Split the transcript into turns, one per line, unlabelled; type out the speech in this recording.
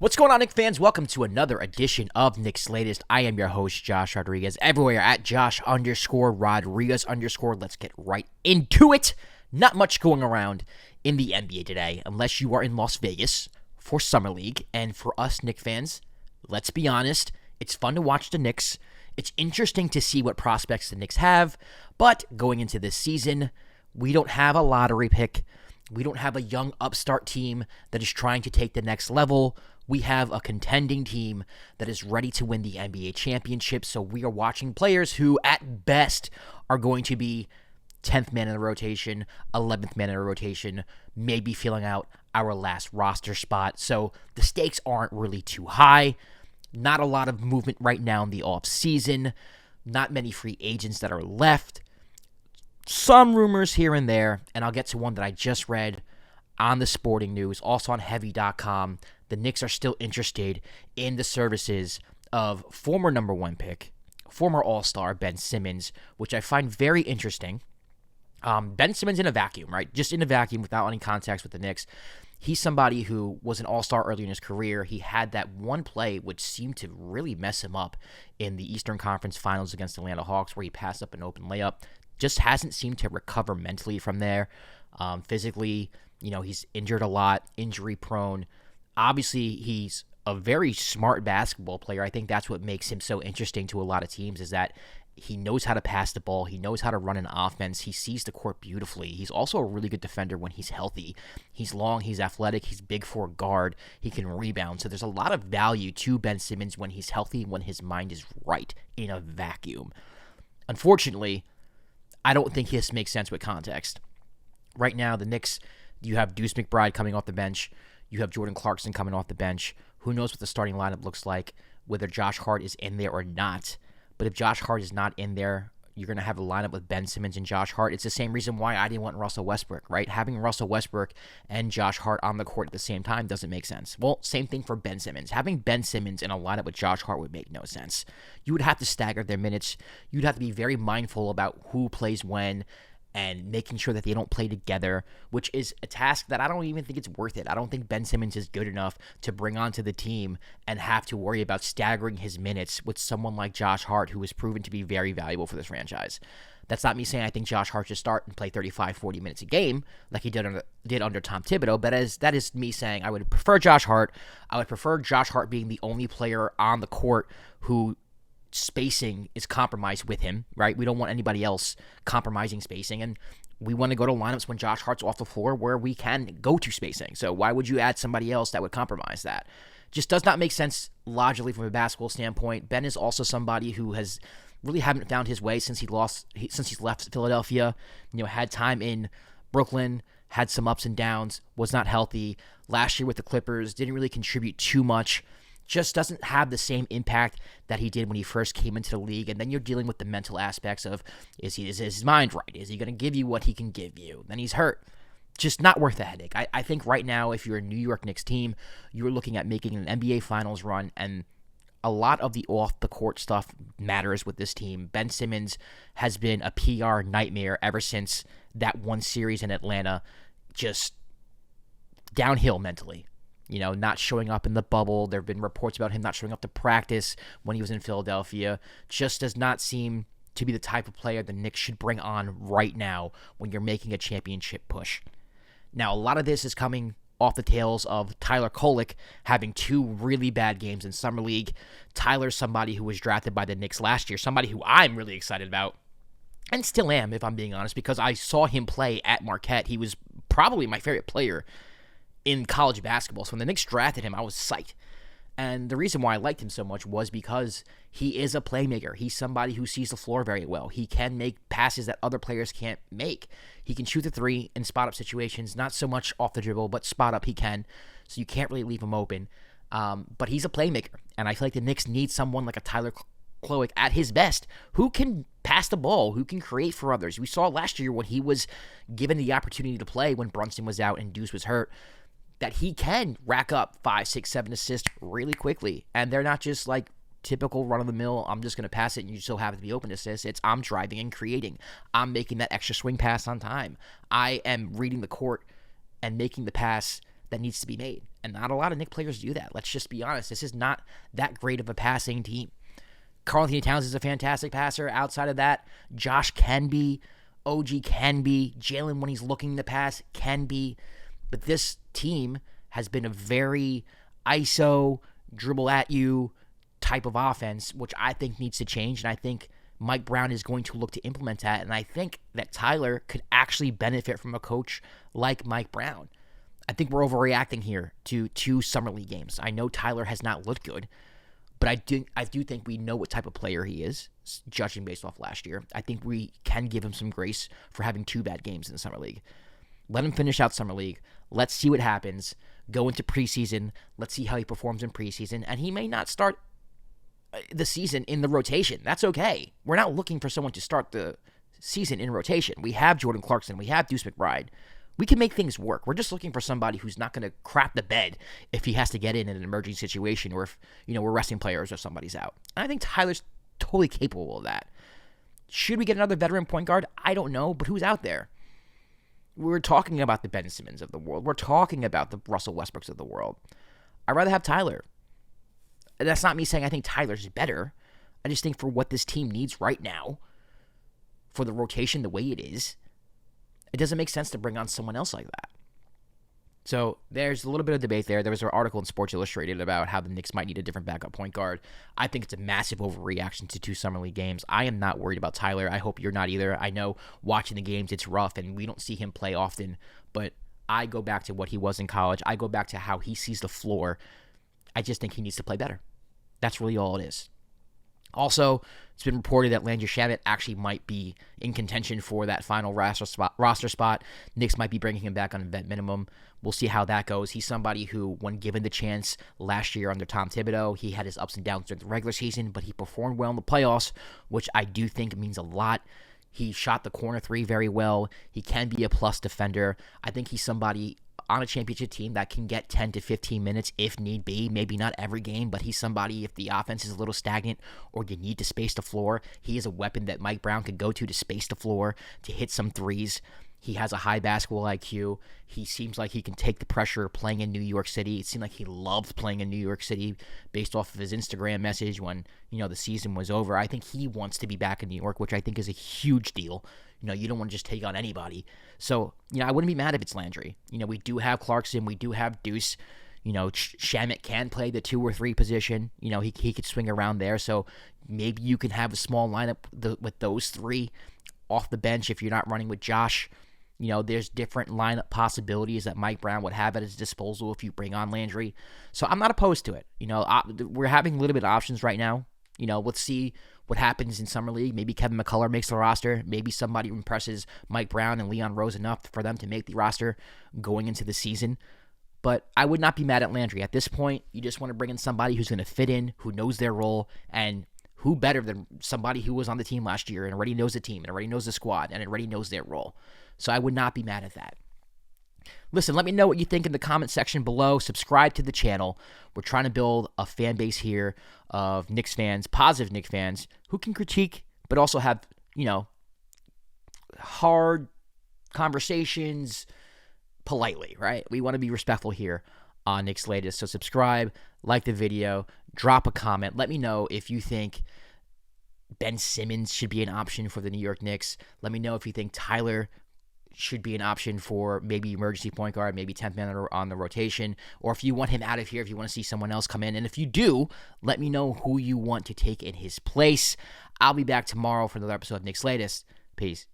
What's going on, Knicks fans? Welcome to another edition of Knicks Latest. I am your host, Josh Rodriguez. Everywhere at Josh_Rodriguez_. Let's get right into it. Not much going around in the NBA today, unless you are in Las Vegas for Summer League. And for us Knicks fans, let's be honest, it's fun to watch the Knicks. It's interesting to see what prospects the Knicks have. But going into this season, we don't have a lottery pick. We don't have a young upstart team that is trying to take the next level. We have a contending team that is ready to win the NBA championship. So we are watching players who, at best, are going to be 10th man in the rotation, 11th man in the rotation, maybe filling out our last roster spot. So the stakes aren't really too high. Not a lot of movement right now in the offseason. Not many free agents that are left. Some rumors here and there, and I'll get to one that I just read on the Sporting News, also on Heavy.com. The Knicks are still interested in the services of former number one pick, former All-Star Ben Simmons, which I find very interesting. Ben Simmons in a vacuum, right? Just in a vacuum without any context with the Knicks. He's somebody who was an all-star early in his career. He had that one play which seemed to really mess him up in the Eastern Conference Finals against the Atlanta Hawks, where he passed up an open layup. Just hasn't seemed to recover mentally from there. Physically, he's injured a lot, injury-prone. Obviously, he's a very smart basketball player. I think that's what makes him so interesting to a lot of teams, is that he knows how to pass the ball. He knows how to run an offense. He sees the court beautifully. He's also a really good defender when he's healthy. He's long, he's athletic, he's big for a guard. He can rebound. So there's a lot of value to Ben Simmons when he's healthy, when his mind is right in a vacuum. Unfortunately, I don't think this makes sense with context. Right now, the Knicks, you have Deuce McBride coming off the bench. You have Jordan Clarkson coming off the bench. Who knows what the starting lineup looks like, whether Josh Hart is in there or not. But if Josh Hart is not in there, you're going to have a lineup with Ben Simmons and Josh Hart. It's the same reason why I didn't want Russell Westbrook, right? Having Russell Westbrook and Josh Hart on the court at the same time doesn't make sense. Well, same thing for Ben Simmons. Having Ben Simmons in a lineup with Josh Hart would make no sense. You would have to stagger their minutes. You'd have to be very mindful about who plays when, and making sure that they don't play together, which is a task that I don't even think it's worth it. I don't think Ben Simmons is good enough to bring onto the team and have to worry about staggering his minutes with someone like Josh Hart, who has proven to be very valuable for this franchise. That's not me saying I think Josh Hart should start and play 35, 40 minutes a game like he did under Tom Thibodeau, but that is me saying I would prefer Josh Hart. I would prefer Josh Hart being the only player on the court who spacing is compromised with him, right? We don't want anybody else compromising spacing, and we want to go to lineups when Josh Hart's off the floor where we can go to spacing. So why would you add somebody else that would compromise that? Just does not make sense logically from a basketball standpoint. Ben is also somebody who has really haven't found his way since he's left Philadelphia. Had time in Brooklyn, had some ups and downs, was not healthy. Last year with the Clippers, didn't really contribute too much. Just doesn't have the same impact that he did when he first came into the league. And then you're dealing with the mental aspects of, is his mind right? Is he going to give you what he can give you? Then he's hurt. Just not worth the headache. I think right now, if you're a New York Knicks team, you're looking at making an NBA Finals run, and a lot of the off-the-court stuff matters with this team. Ben Simmons has been a PR nightmare ever since that one series in Atlanta, just downhill mentally. Not showing up in the bubble. There have been reports about him not showing up to practice when he was in Philadelphia. Just does not seem to be the type of player the Knicks should bring on right now when you're making a championship push. Now, a lot of this is coming off the tails of Tyler Kolek having two really bad games in Summer League. Tyler's somebody who was drafted by the Knicks last year, somebody who I'm really excited about, and still am, if I'm being honest, because I saw him play at Marquette. He was probably my favorite player in college basketball. So when the Knicks drafted him, I was psyched. And the reason why I liked him so much was because he is a playmaker. He's somebody who sees the floor very well. He can make passes that other players can't make. He can shoot the three in spot-up situations, not so much off the dribble, but spot-up he can. So you can't really leave him open. But he's a playmaker. And I feel like the Knicks need someone like a Tyler Kolek at his best, who can pass the ball, who can create for others. We saw last year when he was given the opportunity to play when Brunson was out and Deuce was hurt, that he can rack up 5, 6, 7 assists really quickly. And they're not just like typical run-of-the-mill, I'm just going to pass it and you still have to be open to assists. It's I'm driving and creating. I'm making that extra swing pass on time. I am reading the court and making the pass that needs to be made. And not a lot of Knicks players do that. Let's just be honest. This is not that great of a passing team. Karl-Anthony Towns is a fantastic passer. Outside of that, Josh can be, OG can be, Jalen, when he's looking to pass, can be. But this team has been a very ISO, dribble at you type of offense, which I think needs to change. And I think Mike Brown is going to look to implement that. And I think that Tyler could actually benefit from a coach like Mike Brown. I think we're overreacting here to 2 Summer League games. I know Tyler has not looked good, but I do think we know what type of player he is, judging based off last year. I think we can give him some grace for having 2 bad games in the Summer League. Let him finish out Summer League. Let's see what happens. Go into preseason. Let's see how he performs in preseason. And he may not start the season in the rotation. That's okay. We're not looking for someone to start the season in rotation. We have Jordan Clarkson. We have Deuce McBride. We can make things work. We're just looking for somebody who's not going to crap the bed if he has to get in an emergency situation or if, we're resting players or somebody's out. And I think Tyler's totally capable of that. Should we get another veteran point guard? I don't know, but who's out there? We're talking about the Ben Simmons of the world. We're talking about the Russell Westbrooks of the world. I'd rather have Tyler. And that's not me saying I think Tyler's better. I just think for what this team needs right now, for the rotation the way it is, it doesn't make sense to bring on someone else like that. So there's a little bit of debate there. There was an article in Sports Illustrated about how the Knicks might need a different backup point guard. I think it's a massive overreaction to 2 Summer League games. I am not worried about Tyler. I hope you're not either. I know watching the games, it's rough, and we don't see him play often, but I go back to what he was in college. I go back to how he sees the floor. I just think he needs to play better. That's really all it is. Also, it's been reported that Landry Shamet actually might be in contention for that final roster spot. Knicks might be bringing him back on a vet minimum. We'll see how that goes. He's somebody who, when given the chance last year under Tom Thibodeau, he had his ups and downs during the regular season, but he performed well in the playoffs, which I do think means a lot. He shot the corner 3 very well. He can be a plus defender. I think he's somebody on a championship team that can get 10 to 15 minutes if need be. Maybe not every game, but he's somebody, if the offense is a little stagnant or you need to space the floor, he is a weapon that Mike Brown could go to space the floor, to hit some threes. He has a high basketball IQ. He seems like he can take the pressure playing in New York City. It seemed like he loved playing in New York City based off of his Instagram message when, the season was over. I think he wants to be back in New York, which I think is a huge deal. You don't want to just take on anybody. So, I wouldn't be mad if it's Landry. We do have Clarkson. We do have Deuce. Shamet can play the 2 or 3 position. He could swing around there. So maybe you can have a small lineup with those 3 off the bench if you're not running with Josh. There's different lineup possibilities that Mike Brown would have at his disposal if you bring on Landry. So I'm not opposed to it. We're having a little bit of options right now. Let's see what happens in Summer League. Maybe Kevin McCullough makes the roster. Maybe somebody impresses Mike Brown and Leon Rose enough for them to make the roster going into the season. But I would not be mad at Landry. At this point, you just want to bring in somebody who's going to fit in, who knows their role, and who better than somebody who was on the team last year and already knows the team and already knows the squad and already knows their role. So I would not be mad at that. Listen, let me know what you think in the comment section below. Subscribe to the channel. We're trying to build a fan base here of Knicks fans, positive Knicks fans, who can critique, but also have, hard conversations politely, right? We want to be respectful here on Knicks Latest. So subscribe, like the video, drop a comment. Let me know if you think Ben Simmons should be an option for the New York Knicks. Let me know if you think Tyler should be an option for maybe emergency point guard, maybe 10th man on the rotation, or if you want him out of here, if you want to see someone else come in. And if you do, let me know who you want to take in his place. I'll be back tomorrow for another episode of Knicks Latest. Peace.